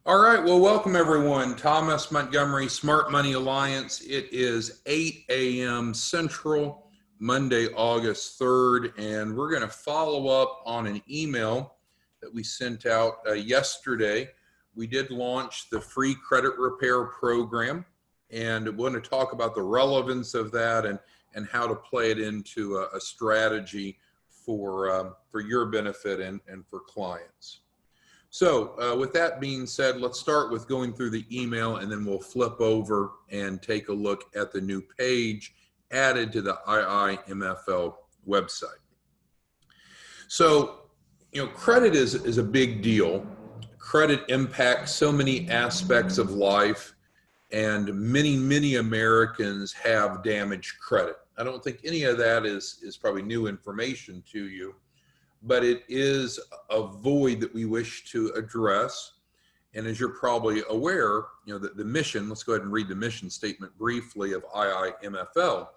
All right, well, welcome everyone. Thomas Montgomery, Smart Money Alliance. It is 8 a.m. Central, Monday, August 3rd, and we're going to follow up on an email that we sent out yesterday. We did launch the free credit repair program, and we want to talk about the relevance of that and how to play it into a strategy for your benefit and for clients. So with that being said, let's start with going through the email, and then we'll flip over and take a look at the new page added to the IIMFL website. So, credit is a big deal. Credit impacts so many aspects of life, and many Americans have damaged credit. I don't think any of that is probably new information to you, but it is a void that we wish to address. And as you're probably aware, the mission, let's go ahead and read the mission statement briefly of IIMFL.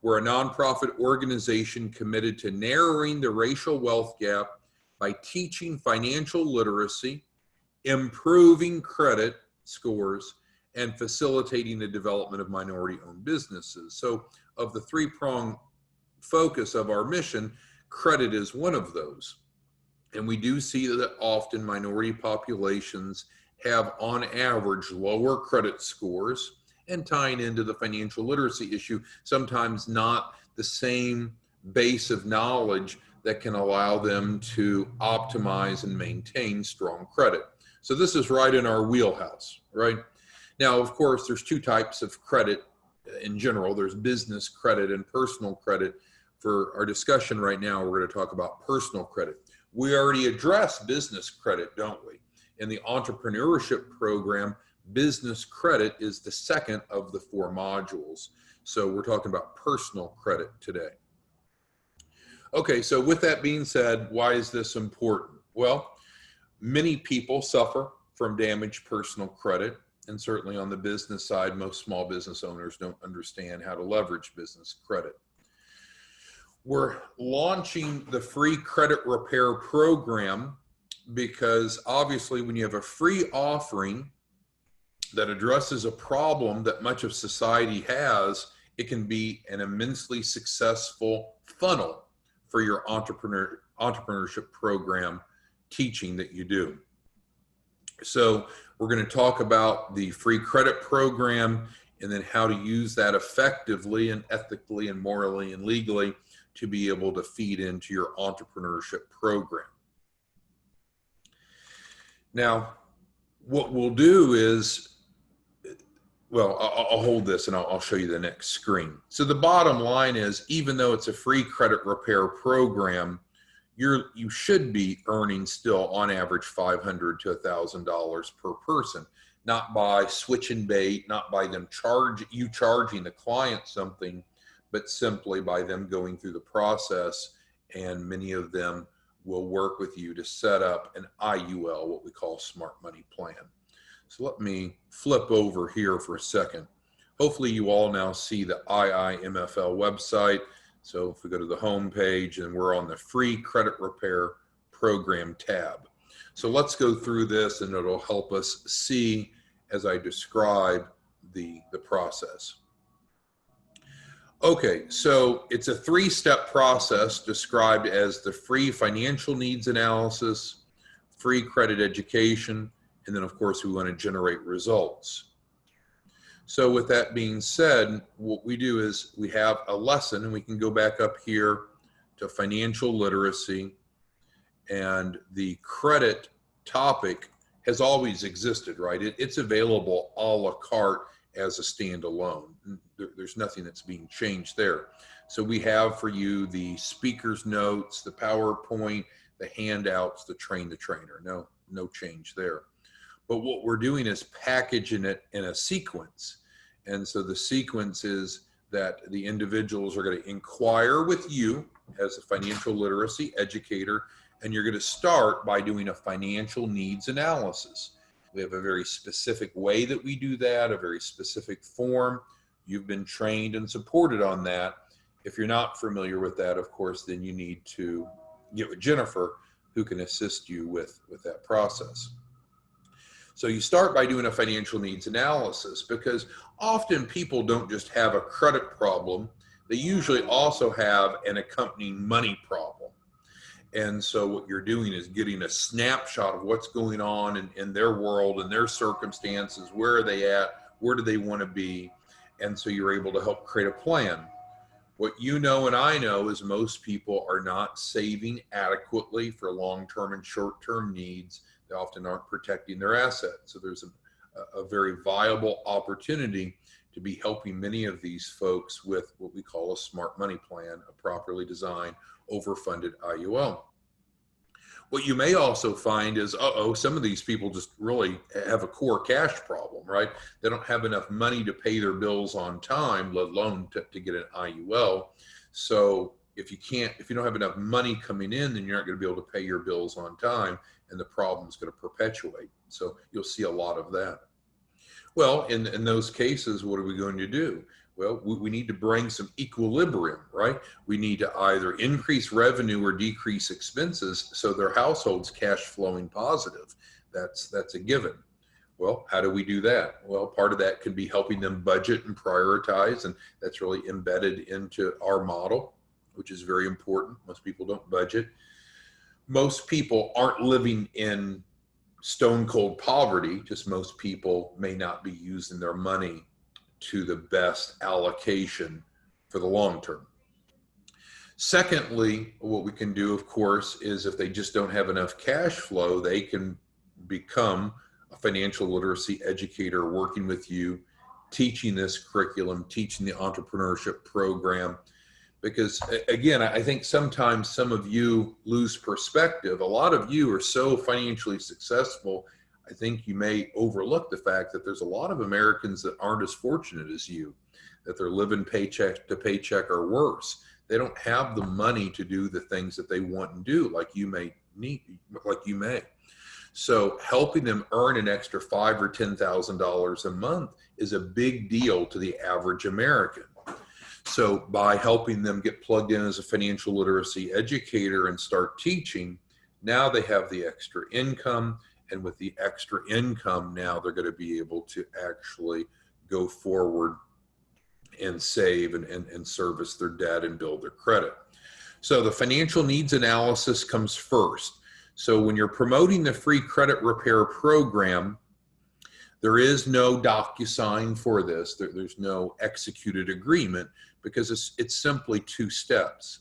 We're a nonprofit organization committed to narrowing the racial wealth gap by teaching financial literacy, improving credit scores, and facilitating the development of minority-owned businesses. So of the three-pronged focus of our mission, credit is one of those. And we do see that often minority populations have, on average, lower credit scores, and tying into the financial literacy issue, sometimes not the same base of knowledge that can allow them to optimize and maintain strong credit. So this is right in our wheelhouse, right? Now, of course, there's two types of credit in general. There's business credit and personal credit. For our discussion right now, we're going to talk about personal credit. We already addressed business credit, don't we? In the entrepreneurship program, business credit is the second of the four modules. So we're talking about personal credit today. Okay, so with that being said, why is this important? Well, many people suffer from damaged personal credit, and certainly on the business side, most small business owners don't understand how to leverage business credit. We're launching the free credit repair program because obviously when you have a free offering that addresses a problem that much of society has, it can be an immensely successful funnel for your entrepreneurship program teaching that you do. So we're going to talk about the free credit program and then how to use that effectively and ethically and morally and legally to be able to feed into your entrepreneurship program. Now, what we'll do is, well, I'll hold this and I'll show you the next screen. So the bottom line is, even though it's a free credit repair program, you should be earning still on average $500 to $1,000 per person, not by switch and bait, not by them charging the client something, but simply by them going through the process, and many of them will work with you to set up an IUL, what we call smart money plan. So let me flip over here for a second. Hopefully you all now see the IIMFL website. So if we go to the home page, and we're on the free credit repair program tab. So let's go through this, and it'll help us see as I describe the process. Okay, so it's a three-step process described as the free financial needs analysis, free credit education, and then of course we want to generate results. So with that being said, what we do is we have a lesson, and we can go back up here to financial literacy, and the credit topic has always existed, right? It's available a la carte as a standalone. There's nothing that's being changed there. So we have for you the speaker's notes, the PowerPoint, the handouts, the train the trainer. No change there. But what we're doing is packaging it in a sequence. And so the sequence is that the individuals are going to inquire with you as a financial literacy educator, and you're going to start by doing a financial needs analysis. We have a very specific way that we do that, a very specific form. You've been trained and supported on that. If you're not familiar with that, of course, then you need to get with Jennifer, who can assist you with that process. So you start by doing a financial needs analysis, because often people don't just have a credit problem, they usually also have an accompanying money problem. And so what you're doing is getting a snapshot of what's going on in their world and their circumstances. Where are they at? Where do they want to be? And so you're able to help create a plan. What you know and I know is most people are not saving adequately for long-term and short-term needs. They often aren't protecting their assets. So there's a very viable opportunity to be helping many of these folks with what we call a smart money plan, a properly designed, overfunded IUL. What you may also find is, some of these people just really have a core cash problem, right? They don't have enough money to pay their bills on time, let alone to get an IUL. So if you don't have enough money coming in, then you're not going to be able to pay your bills on time, and the problem is going to perpetuate. So you'll see a lot of that. Well, in those cases, what are we going to do? Well, we need to bring some equilibrium, right? We need to either increase revenue or decrease expenses so their household's cash flowing positive. That's a given. Well, how do we do that? Well, part of that could be helping them budget and prioritize, and that's really embedded into our model, which is very important. Most people don't budget. Most people aren't living in stone cold poverty, just most people may not be using their money to the best allocation for the long term. Secondly, what we can do, of course, is if they just don't have enough cash flow, they can become a financial literacy educator working with you, teaching this curriculum, teaching the entrepreneurship program. Because again, I think sometimes some of you lose perspective. A lot of you are so financially successful, I think you may overlook the fact that there's a lot of Americans that aren't as fortunate as you, that they're living paycheck to paycheck or worse. They don't have the money to do the things that they want and do like you may. So helping them earn an extra $5,000 or $10,000 a month is a big deal to the average American. So by helping them get plugged in as a financial literacy educator and start teaching, now they have the extra income. And with the extra income, now they're going to be able to actually go forward and save and service their debt and build their credit. So the financial needs analysis comes first. So when you're promoting the free credit repair program, there is no DocuSign for this. There's no executed agreement, because it's simply 2 steps.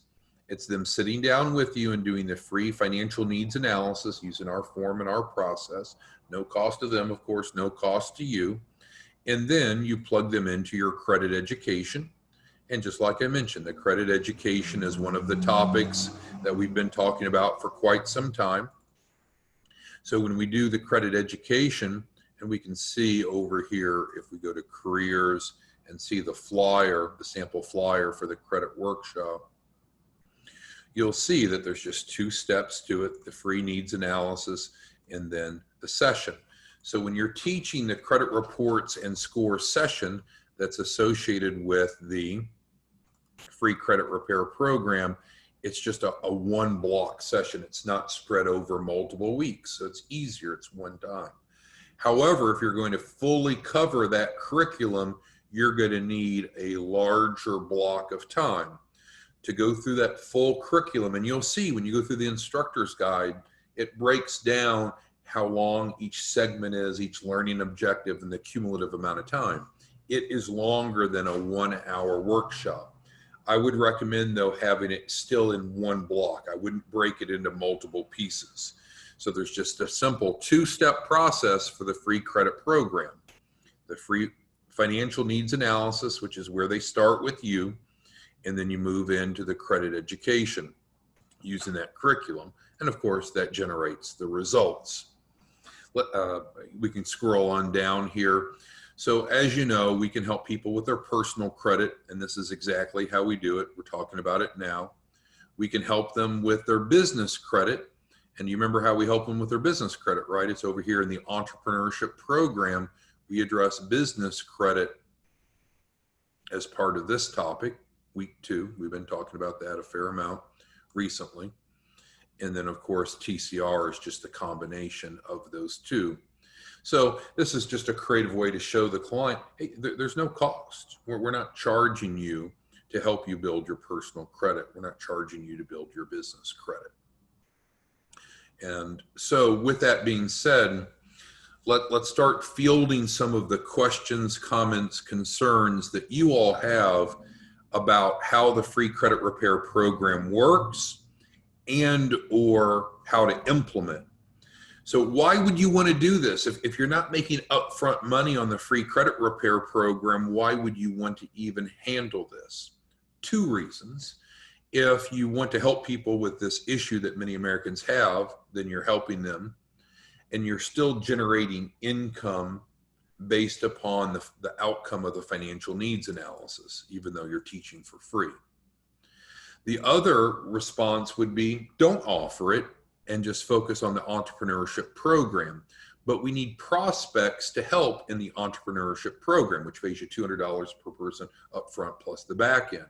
It's them sitting down with you and doing the free financial needs analysis using our form and our process. No cost to them, of course, no cost to you. And then you plug them into your credit education. And just like I mentioned, the credit education is one of the topics that we've been talking about for quite some time. So when we do the credit education, and we can see over here, if we go to careers and see the flyer, the sample flyer for the credit workshop, you'll see that there's just 2 steps to it, the free needs analysis and then the session. So when you're teaching the credit reports and score session that's associated with the free credit repair program, it's just a 1 block session. It's not spread over multiple weeks. So it's easier, it's one time. However, if you're going to fully cover that curriculum, you're going to need a larger block of time to go through that full curriculum. And you'll see when you go through the instructor's guide, it breaks down how long each segment is, each learning objective, and the cumulative amount of time. It is longer than a 1-hour workshop. I would recommend, though, having it still in 1 block. I wouldn't break it into multiple pieces. So there's just a simple 2-step process for the free credit program. The free financial needs analysis, which is where they start with you, and then you move into the credit education using that curriculum. And of course, that generates the results. We can scroll on down here. So as you know, we can help people with their personal credit, and this is exactly how we do it. We're talking about it now. We can help them with their business credit. And you remember how we help them with their business credit, right? It's over here in the entrepreneurship program. We address business credit as part of this topic, week 2. We've been talking about that a fair amount recently. And then, of course, TCR is just a combination of those 2. So this is just a creative way to show the client, hey, there's no cost. We're not charging you to help you build your personal credit. We're not charging you to build your business credit. And so with that being said, let's start fielding some of the questions, comments, concerns that you all have about how the free credit repair program works and or how to implement. So why would you want to do this? If you're not making upfront money on the free credit repair program, why would you want to even handle this? Two reasons. If you want to help people with this issue that many Americans have, then you're helping them, and you're still generating income based upon the outcome of the financial needs analysis, even though you're teaching for free. The other response would be, don't offer it and just focus on the entrepreneurship program. But we need prospects to help in the entrepreneurship program, which pays you $200 per person up front plus the back end.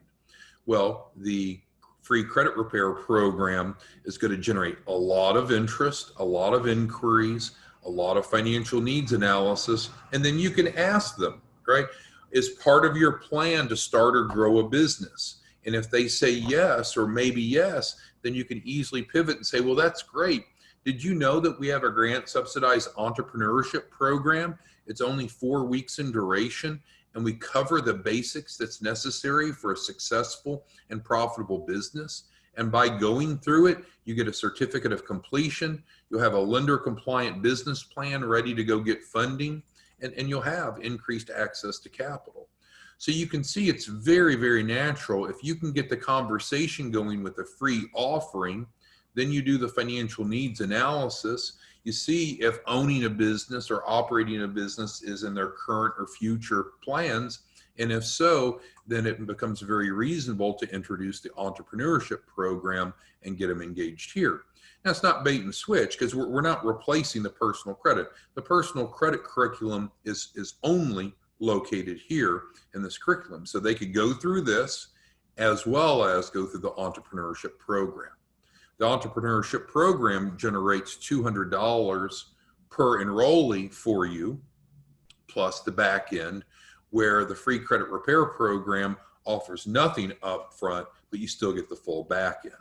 Well, the free credit repair program is going to generate a lot of interest, a lot of inquiries, a lot of financial needs analysis, and then you can ask them, right? Is part of your plan to start or grow a business? And if they say yes, or maybe yes, then you can easily pivot and say, well, that's great. Did you know that we have a grant subsidized entrepreneurship program? It's only 4 weeks in duration, and we cover the basics that's necessary for a successful and profitable business. And by going through it, you get a certificate of completion. You'll have a lender compliant business plan ready to go get funding, and you'll have increased access to capital. So you can see it's very, very natural. If you can get the conversation going with a free offering, then you do the financial needs analysis. You see if owning a business or operating a business is in their current or future plans. And if so, then it becomes very reasonable to introduce the entrepreneurship program and get them engaged here. Now, it's not bait and switch, because we're not replacing the personal credit. The personal credit curriculum is only located here in this curriculum. So they could go through this as well as go through the entrepreneurship program. The entrepreneurship program generates $200 per enrollee for you, plus the back end, where the free credit repair program offers nothing up front, but you still get the full back end.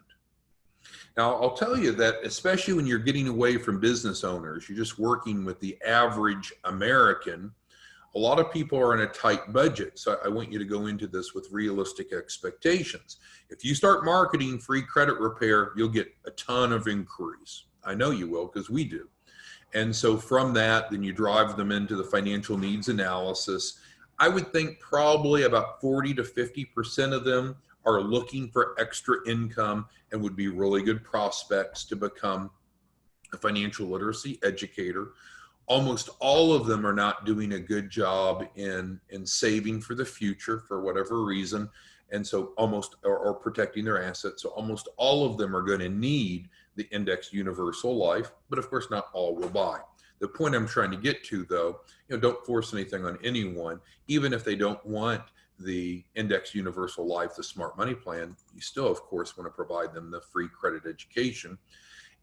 Now, I'll tell you that especially when you're getting away from business owners, you're just working with the average American, a lot of people are in a tight budget. So I want you to go into this with realistic expectations. If you start marketing free credit repair, you'll get a ton of inquiries. I know you will, because we do. And so from that, then you drive them into the financial needs analysis. I would think probably about 40 to 50% of them are looking for extra income and would be really good prospects to become a financial literacy educator. Almost all of them are not doing a good job in saving for the future for whatever reason. And so or protecting their assets. So almost all of them are going to need the Indexed Universal Life, but of course not all will buy. The point I'm trying to get to, though, don't force anything on anyone. Even if they don't want the Indexed Universal Life, the Smart Money Plan, you still, of course, want to provide them the free credit education.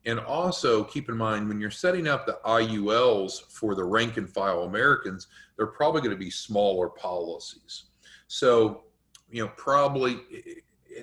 And also keep in mind, when you're setting up the IULs for the rank and file Americans, they're probably going to be smaller policies. So, probably,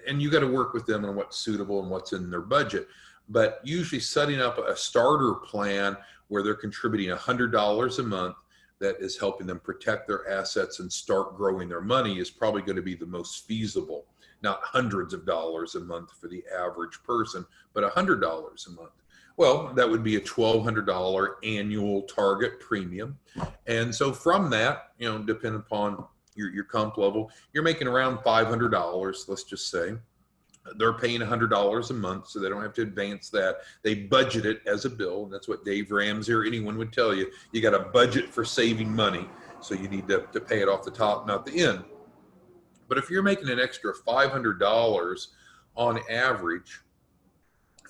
and you got to work with them on what's suitable and what's in their budget. But usually setting up a starter plan where they're contributing $100 a month that is helping them protect their assets and start growing their money is probably going to be the most feasible. Not hundreds of dollars a month for the average person, but $100 a month. Well, that would be a $1,200 annual target premium. And so from that, depending upon your comp level, you're making around $500, let's just say. They're paying $100 a month, so they don't have to advance that. They budget it as a bill, and that's what Dave Ramsey or anyone would tell you. You got a budget for saving money, so you need to pay it off the top, not the end. But if you're making an extra $500 on average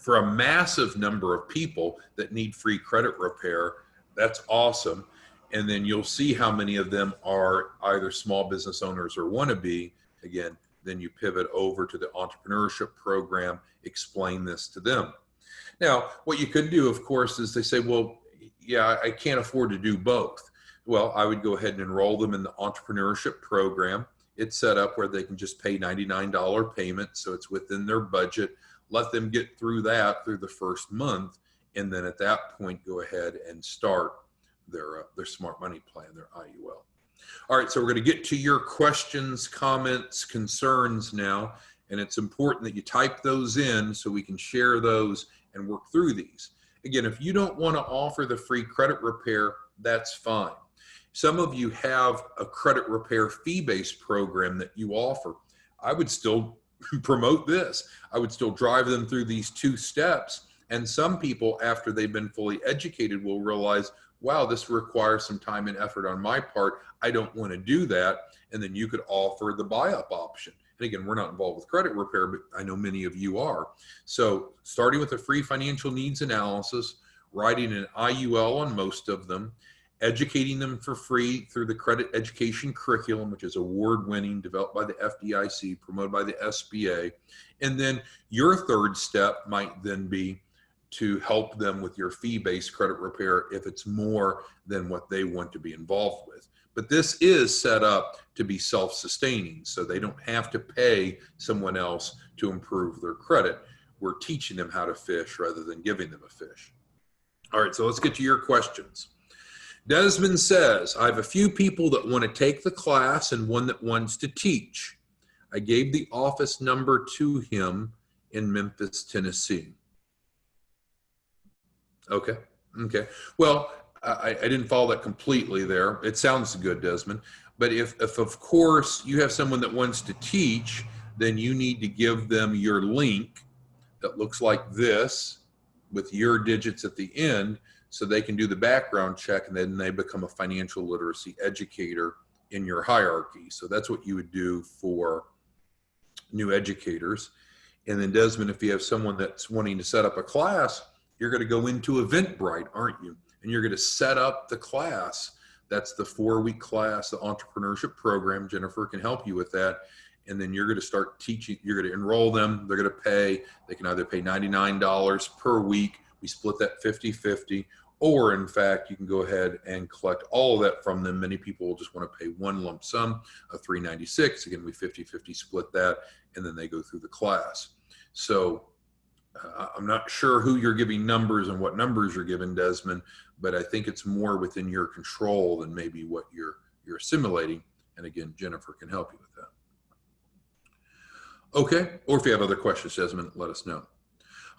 for a massive number of people that need free credit repair, that's awesome. And then you'll see how many of them are either small business owners or want to be. Again, then you pivot over to the entrepreneurship program, explain this to them. Now, what you could do, of course, is they say, well, yeah, I can't afford to do both. Well, I would go ahead and enroll them in the entrepreneurship program. It's set up where they can just pay $99 payment, so it's within their budget. Let them get through that through the first month, and then at that point, go ahead and start their smart money plan, their IUL. All right, so we're going to get to your questions, comments, concerns now, and it's important that you type those in so we can share those and work through these. Again, if you don't want to offer the free credit repair, that's fine. Some of you have a credit repair fee-based program that you offer. I would still promote this. I would still drive them through these 2 steps. And some people, after they've been fully educated, will realize, wow, this requires some time and effort on my part. I don't want to do that. And then you could offer the buy-up option. And again, we're not involved with credit repair, but I know many of you are. So starting with a free financial needs analysis, writing an IUL on most of them, educating them for free through the credit education curriculum, which is award-winning, developed by the FDIC, promoted by the SBA. And then your third step might then be to help them with your fee-based credit repair if it's more than what they want to be involved with. But this is set up to be self-sustaining, so they don't have to pay someone else to improve their credit. We're teaching them how to fish rather than giving them a fish. All right, so let's get to your questions. Desmond says, I have a few people that want to take the class and one that wants to teach. I gave the office number to him in Memphis, Tennessee. Okay. Well, I didn't follow that completely there. It sounds good, Desmond. But if of course you have someone that wants to teach, then you need to give them your link that looks like this with your digits at the end, so they can do the background check, and then they become a financial literacy educator in your hierarchy. So that's what you would do for new educators. And then Desmond, if you have someone that's wanting to set up a class, you're going to go into Eventbrite, aren't you? And you're going to set up the class. That's the 4-week class, the entrepreneurship program. Jennifer can help you with that. And then you're going to start teaching. You're going to enroll them. They're going to pay. They can either pay $99 per week. We split that 50-50. Or in fact, you can go ahead and collect all of that from them. Many people will just want to pay one lump sum of $396. Again, we 50-50 split that, and then they go through the class. So I'm not sure who you're giving numbers and what numbers you're giving, Desmond, but I think it's more within your control than maybe what you're assimilating. And again, Jennifer can help you with that. Okay, or if you have other questions, Desmond, let us know.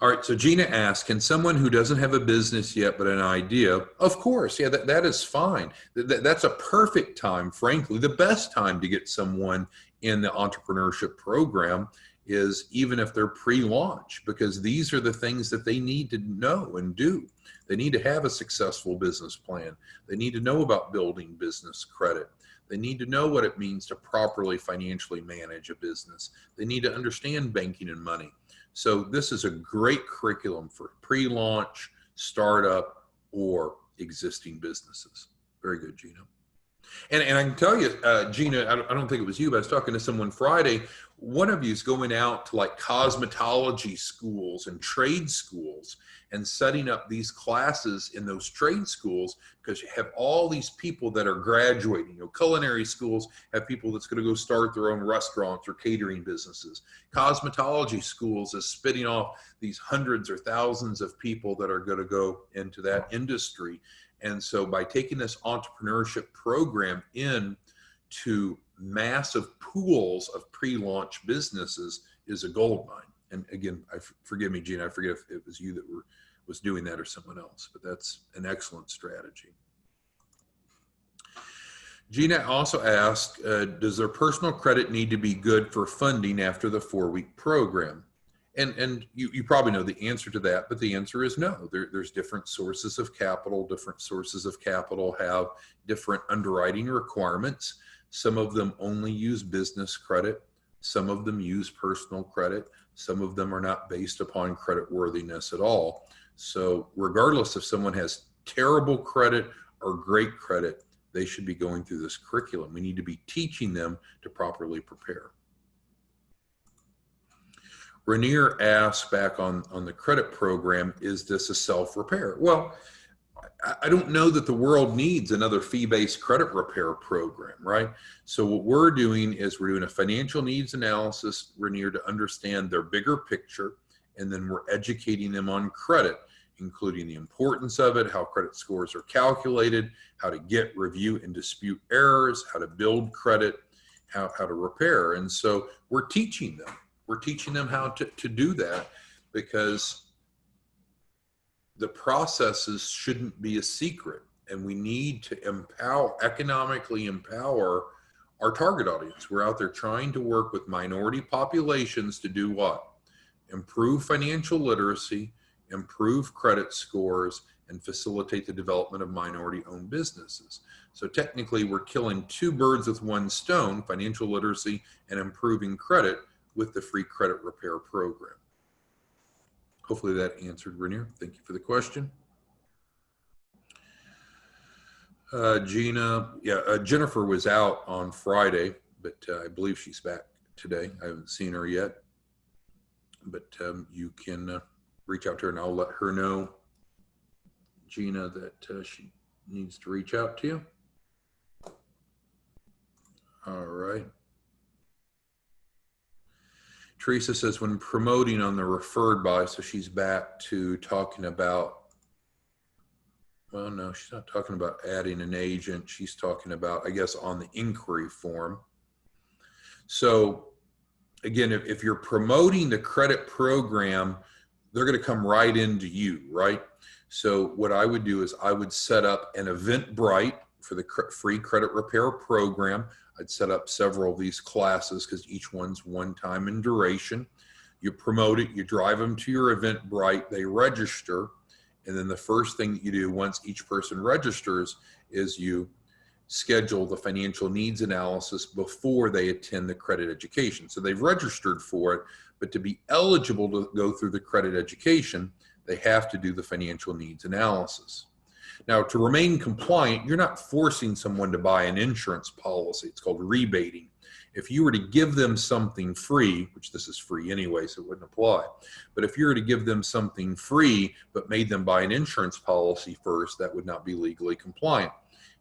All right, so Gina asks, can someone who doesn't have a business yet but an idea? Of course, yeah, that is fine. That's a perfect time, frankly. The best time to get someone in the entrepreneurship program is even if they're pre-launch, because these are the things that they need to know and do. They need to have a successful business plan. They need to know about building business credit. They need to know what it means to properly financially manage a business. They need to understand banking and money. So this is a great curriculum for pre-launch, startup, or existing businesses. Very good, Gina. And I can tell you, Gina, I don't think it was you, but I was talking to someone Friday. One of you is going out to like cosmetology schools and trade schools and setting up these classes in those trade schools, because you have all these people that are graduating. You know, culinary schools have people that's going to go start their own restaurants or catering businesses. Cosmetology schools is spitting off these hundreds or thousands of people that are going to go into that industry. And so by taking this entrepreneurship program in to massive pools of pre-launch businesses is a gold mine. And again, forgive me, Gina, I forget if it was you that was doing that or someone else, but that's an excellent strategy. Gina also asked, does their personal credit need to be good for funding after the 4-week program? And you probably know the answer to that, but the answer is no. There's different sources of capital. Different sources of capital have different underwriting requirements. Some of them only use business credit. Some of them use personal credit. Some of them are not based upon credit worthiness at all. So regardless if someone has terrible credit or great credit, they should be going through this curriculum. We need to be teaching them to properly prepare. Rainier asked back on the credit program, is this a self-repair? Well, I don't know that the world needs another fee-based credit repair program, right? So what we're doing is we're doing a financial needs analysis, Rainier, to understand their bigger picture, and then we're educating them on credit, including the importance of it, how credit scores are calculated, how to get, review, and dispute errors, how to build credit, how to repair. And so we're teaching them. We're teaching them how to do that, because the processes shouldn't be a secret, and we need to economically empower our target audience. We're out there trying to work with minority populations to do what? Improve financial literacy, improve credit scores, and facilitate the development of minority-owned businesses. So technically, we're killing two birds with one stone, financial literacy and improving credit, with the free credit repair program. Hopefully that answered, Rainier. Thank you for the question. Gina, Jennifer was out on Friday, but I believe she's back today. I haven't seen her yet, but you can reach out to her, and I'll let her know, Gina, that she needs to reach out to you. All right. Teresa says, when promoting on the referred by, so she's back to talking about, well, no, she's not talking about adding an agent. She's talking about, I guess, on the inquiry form. So again, if you're promoting the credit program, they're going to come right into you, right? So what I would do is I would set up an Eventbrite for the free credit repair program. I'd set up several of these classes because each one's one time in duration. You promote it, you drive them to your Eventbrite, they register, and then the first thing that you do once each person registers is you schedule the financial needs analysis before they attend the credit education. So they've registered for it, but to be eligible to go through the credit education, they have to do the financial needs analysis. Now, to remain compliant, you're not forcing someone to buy an insurance policy. It's called rebating. If you were to give them something free, which this is free anyway, so it wouldn't apply, but if you were to give them something free but made them buy an insurance policy first, that would not be legally compliant.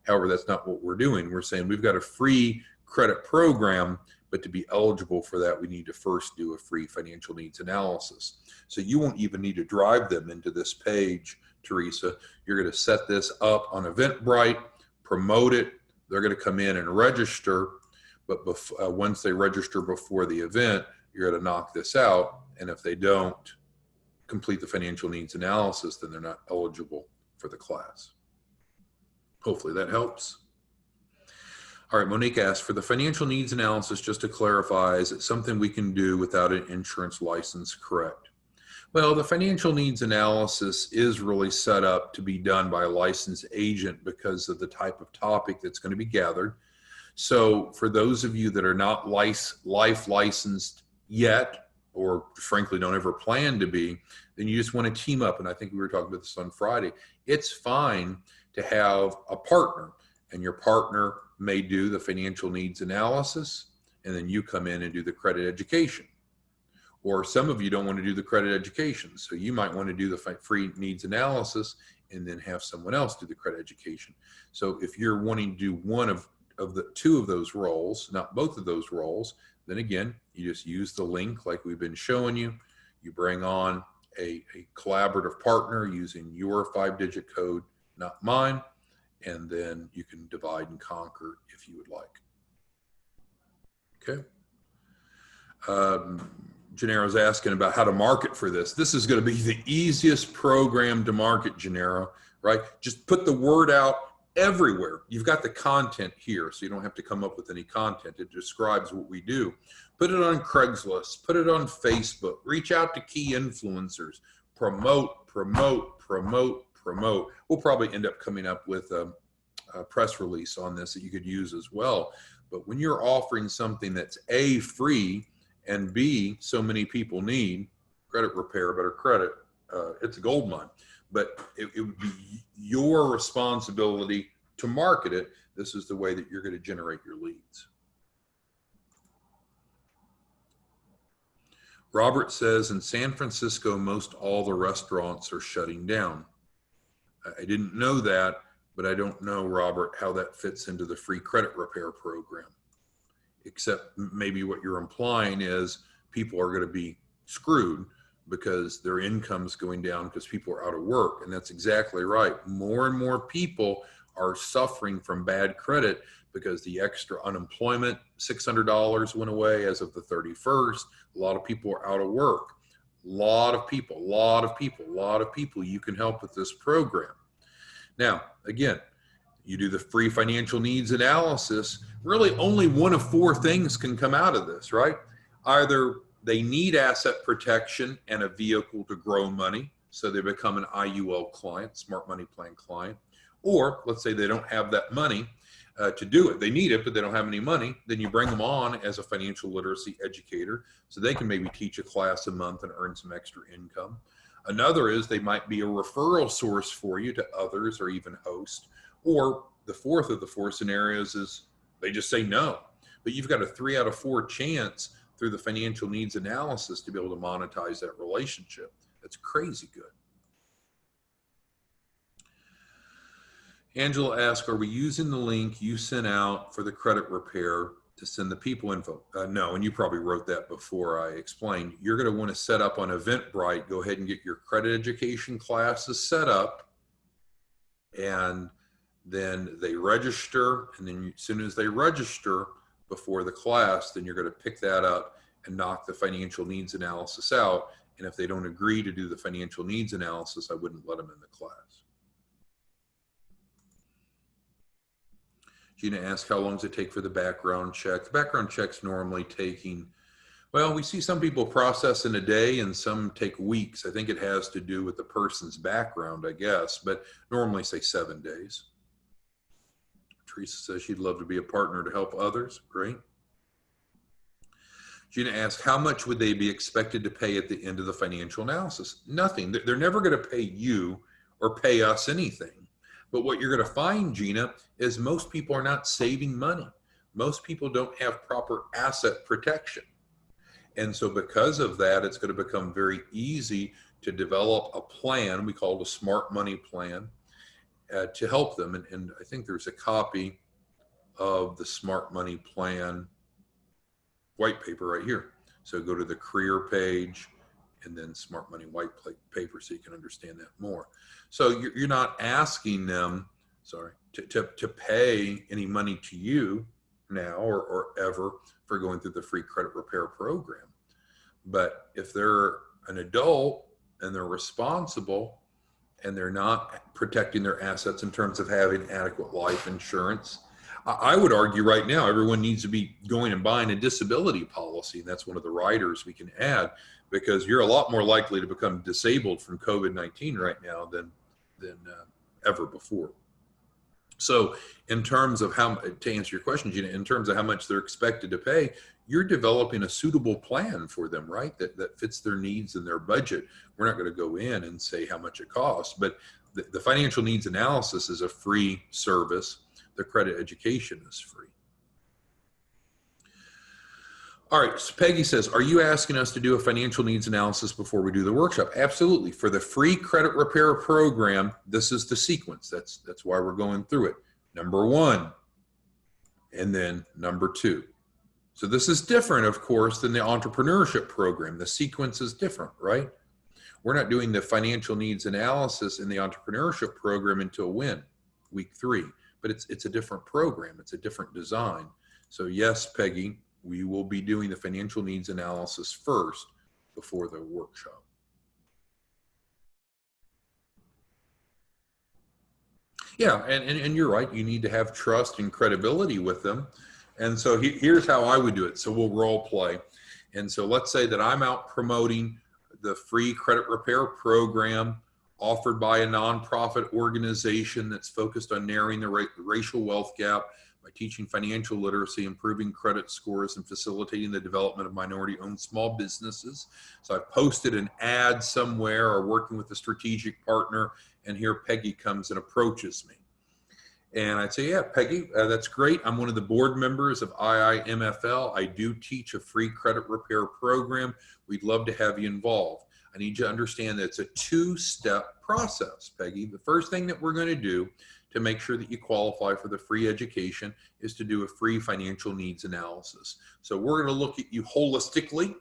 However, that's not what we're doing. We're saying we've got a free credit program, but to be eligible for that, we need to first do a free financial needs analysis. So you won't even need to drive them into this page, Teresa. You're going to set this up on Eventbrite, promote it. They're going to come in and register, but once they register before the event, you're going to knock this out. And if they don't complete the financial needs analysis, then they're not eligible for the class. Hopefully that helps. All right, Monique asked, for the financial needs analysis, just to clarify, is it something we can do without an insurance license, correct? Well, the financial needs analysis is really set up to be done by a licensed agent because of the type of topic that's going to be gathered. So for those of you that are not life licensed yet, or frankly don't ever plan to be, then you just want to team up. And I think we were talking about this on Friday. It's fine to have a partner, and your partner may do the financial needs analysis, and then you come in and do the credit education. Or some of you don't want to do the credit education, so you might want to do the free needs analysis and then have someone else do the credit education. So if you're wanting to do one of the two of those roles, not both of those roles, then again, you just use the link like we've been showing you. You bring on a collaborative partner using your 5-digit code, not mine, and then you can divide and conquer if you would like. Okay. Gennaro's asking about how to market for this. This is going to be the easiest program to market, Gennaro, right? Just put the word out everywhere. You've got the content here, so you don't have to come up with any content. It describes what we do. Put it on Craigslist, put it on Facebook, reach out to key influencers, promote, promote, promote, promote. We'll probably end up coming up with a press release on this that you could use as well. But when you're offering something that's A, free, and B, so many people need credit repair, better credit, it's a gold mine. But it would be your responsibility to market it. This is the way that you're going to generate your leads. Robert says, in San Francisco, most all the restaurants are shutting down. I didn't know that, but I don't know, Robert, how that fits into the free credit repair program. Except maybe what you're implying is people are going to be screwed because their income's going down because people are out of work. And that's exactly right. More and more people are suffering from bad credit because the extra unemployment, $600 went away as of the 31st. A lot of people are out of work. A lot of people you can help with this program. Now, again, you do the free financial needs analysis. Really, only one of four things can come out of this, right? Either they need asset protection and a vehicle to grow money, so they become an IUL client, Smart Money Plan client, or let's say they don't have that money to do it. They need it, but they don't have any money. Then you bring them on as a financial literacy educator, so they can maybe teach a class a month and earn some extra income. Another is they might be a referral source for you to others or even host. Or the fourth of the four scenarios is they just say no. But you've got a 3 out of 4 chance through the financial needs analysis to be able to monetize that relationship. That's crazy good. Angela asked, are we using the link you sent out for the credit repair to send the people info? No, and you probably wrote that before I explained. You're going to want to set up on Eventbrite. Go ahead and get your credit education classes set up, and then they register, and then as soon as they register before the class, then you're going to pick that up and knock the financial needs analysis out. And if they don't agree to do the financial needs analysis, I wouldn't let them in the class. Gina asked, how long does it take for the background check? The background check's normally taking, well, we see some people process in a day and some take weeks. I think it has to do with the person's background, I guess, but normally say 7 days. Teresa says she'd love to be a partner to help others. Great. Gina asked, how much would they be expected to pay at the end of the financial analysis? Nothing. They're never going to pay you or pay us anything. But what you're going to find, Gina, is most people are not saving money. Most people don't have proper asset protection. And so because of that, it's going to become very easy to develop a plan. We call it a smart money plan to help them. And I think there's a copy of the smart money plan white paper right here. So go to the career page and then smart money white paper so you can understand that more. So you're not asking them, to pay any money to you now or ever for going through the free credit repair program. But if they're an adult and they're responsible and they're not protecting their assets in terms of having adequate life insurance, I would argue right now everyone needs to be going and buying a disability policy, and that's one of the riders we can add, because you're a lot more likely to become disabled from COVID-19 right now than ever before. So in terms of how, to answer your question, Gina, in terms of how much they're expected to pay, you're developing a suitable plan for them, right? That fits their needs and their budget. We're not going to go in and say how much it costs, but the financial needs analysis is a free service. The credit education is free. All right, so Peggy says, are you asking us to do a financial needs analysis before we do the workshop? Absolutely. For the free credit repair program, this is the sequence. That's why we're going through it. Number 1, and then number 2. So this is different, of course, than the entrepreneurship program. The sequence is different, right? We're not doing the financial needs analysis in the entrepreneurship program until when? Week 3. But it's a different program. It's a different design. So yes, Peggy, we will be doing the financial needs analysis first before the workshop. Yeah, and you're right. You need to have trust and credibility with them. And so here's how I would do it. So we'll role play. And so let's say that I'm out promoting the free credit repair program offered by a nonprofit organization that's focused on narrowing the racial wealth gap by teaching financial literacy, improving credit scores, and facilitating the development of minority-owned small businesses. So I've posted an ad somewhere or working with a strategic partner, and here Peggy comes and approaches me. And I'd say, yeah, Peggy, that's great. I'm one of the board members of IIMFL. I do teach a free credit repair program. We'd love to have you involved. I need you to understand that it's a two-step process, Peggy. The first thing that we're going to do to make sure that you qualify for the free education is to do a free financial needs analysis. So we're going to look at you holistically,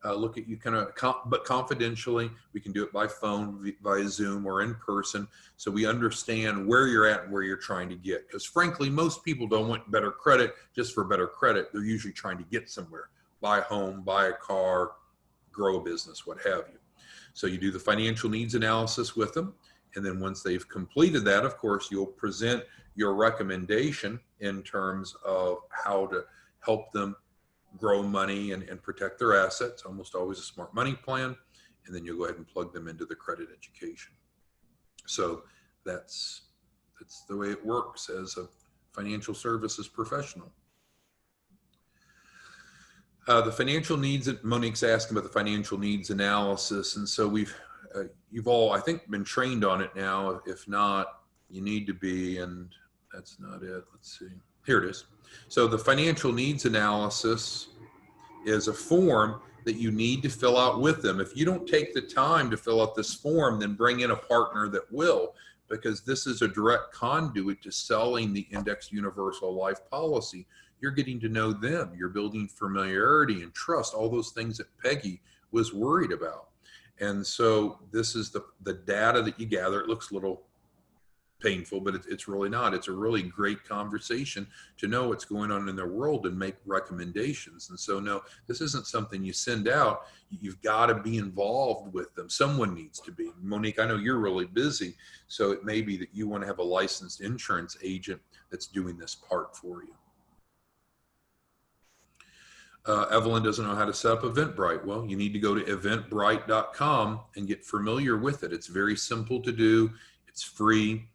look at you kind of, but confidentially. We can do it by phone, via Zoom, or in person, so we understand where you're at and where you're trying to get. Because frankly, most people don't want better credit just for better credit. They're usually trying to get somewhere, buy a home, buy a car, grow a business, what have you. So you do the financial needs analysis with them. And then once they've completed that, of course, you'll present your recommendation in terms of how to help them grow money and protect their assets, almost always a smart money plan. And then you'll go ahead and plug them into the credit education. So that's the way it works as a financial services professional. The financial needs, Monique's asking about the financial needs analysis. And so you've all, I think, been trained on it now. If not, you need to be, and that's not it. Let's see. Here it is. So the financial needs analysis is a form that you need to fill out with them. If you don't take the time to fill out this form, then bring in a partner that will, because this is a direct conduit to selling the Indexed Universal Life policy. You're getting to know them. You're building familiarity and trust, all those things that Peggy was worried about. And so this is the data that you gather. It looks a little painful, but it's really not. It's a really great conversation to know what's going on in their world and make recommendations. And so, no, this isn't something you send out. You've got to be involved with them. Someone needs to be. Monique, I know you're really busy, so it may be that you want to have a licensed insurance agent that's doing this part for you. Evelyn doesn't know how to set up Eventbrite. Well, you need to go to eventbrite.com and get familiar with it. It's very simple to do. It's free.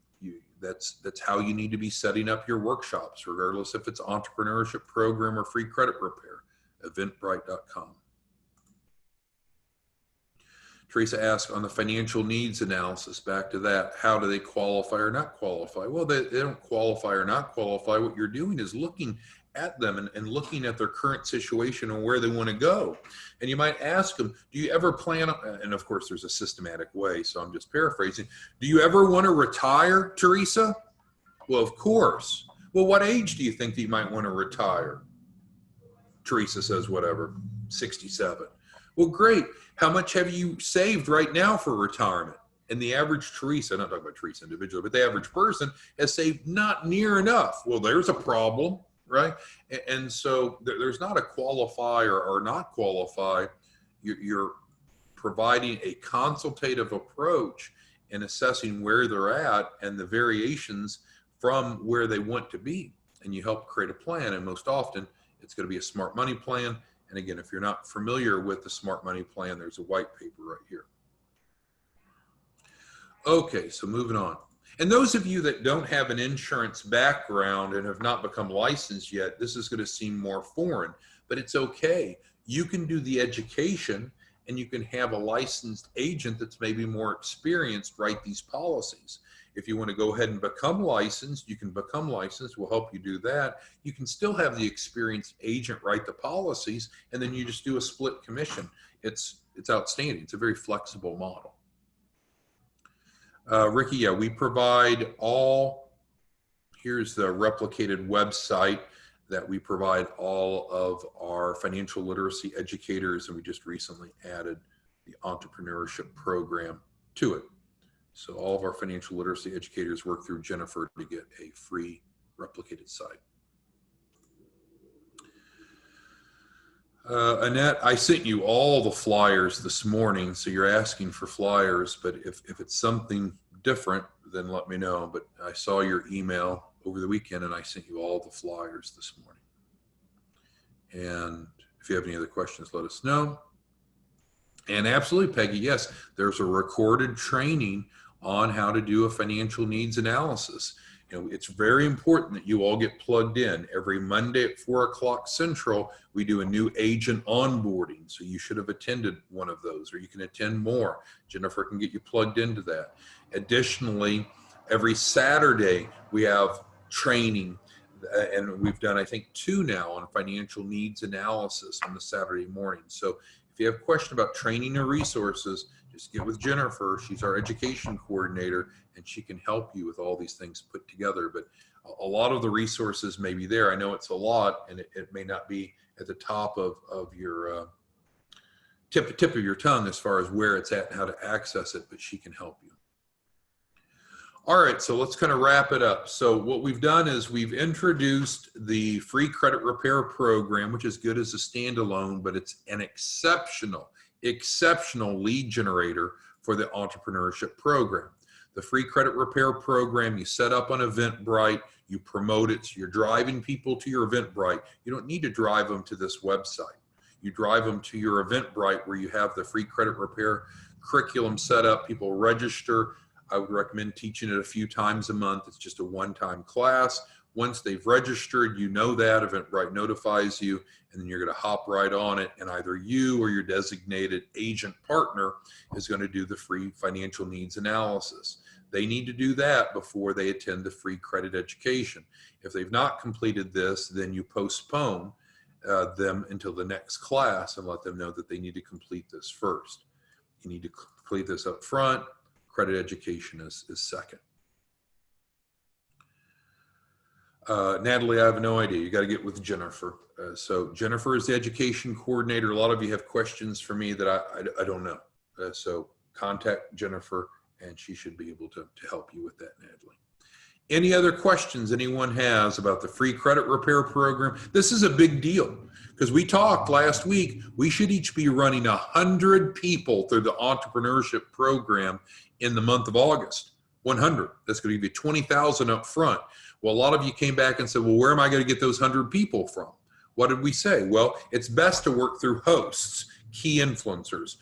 That's how you need to be setting up your workshops, regardless if it's entrepreneurship program or free credit repair. Eventbrite.com. Teresa asked on the financial needs analysis, back to that, how do they qualify or not qualify? Well, they don't qualify or not qualify. What you're doing is looking at them and looking at their current situation and where they want to go. And you might ask them, do you ever plan on, and of course there's a systematic way, so I'm just paraphrasing, do you ever want to retire, Teresa? Well, of course. Well, what age do you think that you might want to retire? Teresa says, whatever, 67. Well, great. How much have you saved right now for retirement? And the average Teresa, I'm not talking about Teresa individually, but the average person has saved not near enough. Well, there's a problem. Right? And so there's not a qualify or not qualify. You're providing a consultative approach in assessing where they're at and the variations from where they want to be. And you help create a plan. And most often it's going to be a smart money plan. And again, if you're not familiar with the smart money plan, there's a white paper right here. Okay, so moving on. And those of you that don't have an insurance background and have not become licensed yet, this is going to seem more foreign, but it's okay. You can do the education and you can have a licensed agent that's maybe more experienced write these policies. If you want to go ahead and become licensed, you can become licensed. We'll help you do that. You can still have the experienced agent write the policies, and then you just do a split commission. It's outstanding. It's a very flexible model. Ricky, yeah, we provide here's the replicated website that we provide all of our financial literacy educators, and we just recently added the entrepreneurship program to it. So all of our financial literacy educators work through Jennifer to get a free replicated site. Annette, I sent you all the flyers this morning, so you're asking for flyers, but if it's something different, then let me know. But I saw your email over the weekend and I sent you all the flyers this morning. And if you have any other questions, let us know. And absolutely, Peggy, yes, there's a recorded training on how to do a financial needs analysis. You know, it's very important that you all get plugged in. Every Monday at 4 o'clock Central, we do a new agent onboarding. So you should have attended one of those, or you can attend more. Jennifer can get you plugged into that. Additionally, every Saturday, we have training, and we've done, I think, 2 now on financial needs analysis on the Saturday morning. So if you have a question about training or resources, just get with Jennifer. She's our education coordinator, and she can help you with all these things put together. But a lot of the resources may be there. I know it's a lot, and it may not be at the top of your tip of your tongue as far as where it's at and how to access it, but she can help you. All right, so let's kind of wrap it up. So what we've done is we've introduced the free credit repair program, which is good as a standalone, but it's an exceptional lead generator for the entrepreneurship program. The free credit repair program, you set up on Eventbrite, you promote it, so you're driving people to your Eventbrite. You don't need to drive them to this website. You drive them to your Eventbrite where you have the free credit repair curriculum set up. People register. I would recommend teaching it a few times a month. It's just a one-time class. Once they've registered, you know that Eventbrite notifies you, and then you're going to hop right on it, and either you or your designated agent partner is going to do the free financial needs analysis. They need to do that before they attend the free credit education. If they've not completed this, then you postpone them until the next class and let them know that they need to complete this first. You need to complete this up front. Credit education is second. Natalie, I have no idea. You got to get with Jennifer. So Jennifer is the education coordinator. A lot of you have questions for me that I don't know. So contact Jennifer, and she should be able to help you with that, Natalie. Any other questions anyone has about the free credit repair program? This is a big deal because we talked last week, we should each be running 100 people through the entrepreneurship program in the month of August. 100. That's going to give you 20,000 up front. Well, a lot of you came back and said, well, where am I going to get those 100 people from? What did we say? Well, it's best to work through hosts, key influencers,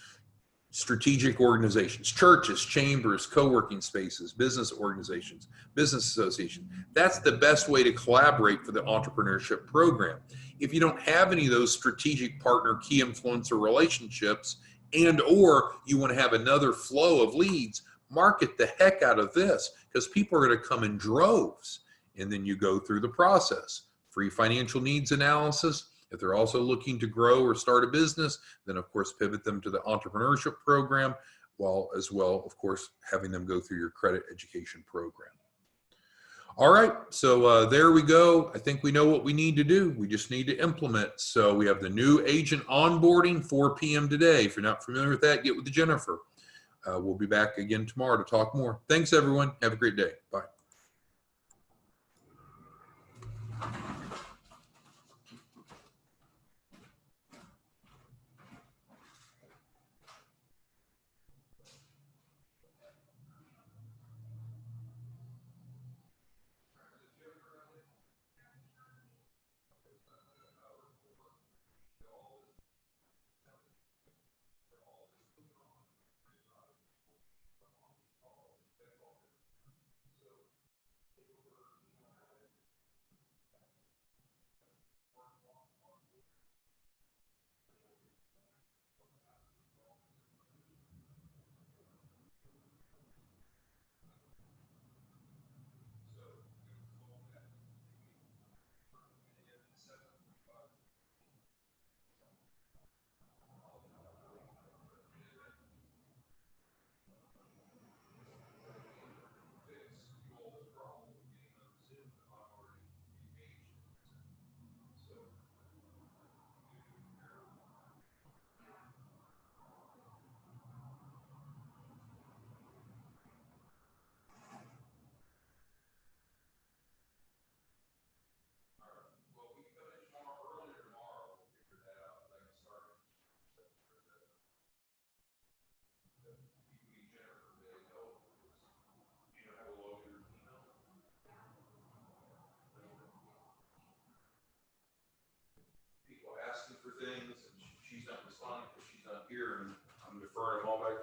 strategic organizations, churches, chambers, co-working spaces, business organizations, business associations. That's the best way to collaborate for the entrepreneurship program. If you don't have any of those strategic partner key influencer relationships, and or you want to have another flow of leads, market the heck out of this, because people are going to come in droves. And then you go through the process. Free financial needs analysis. If they're also looking to grow or start a business, then of course pivot them to the entrepreneurship program, while as well, of course, having them go through your credit education program. All right, so there we go. I think we know what we need to do. We just need to implement. So we have the new agent onboarding, 4 p.m. today. If you're not familiar with that, get with Jennifer. We'll be back again tomorrow to talk more. Thanks, everyone. Have a great day. Bye. Asking for things, and she's not responding because she's not here, and I'm deferring them all back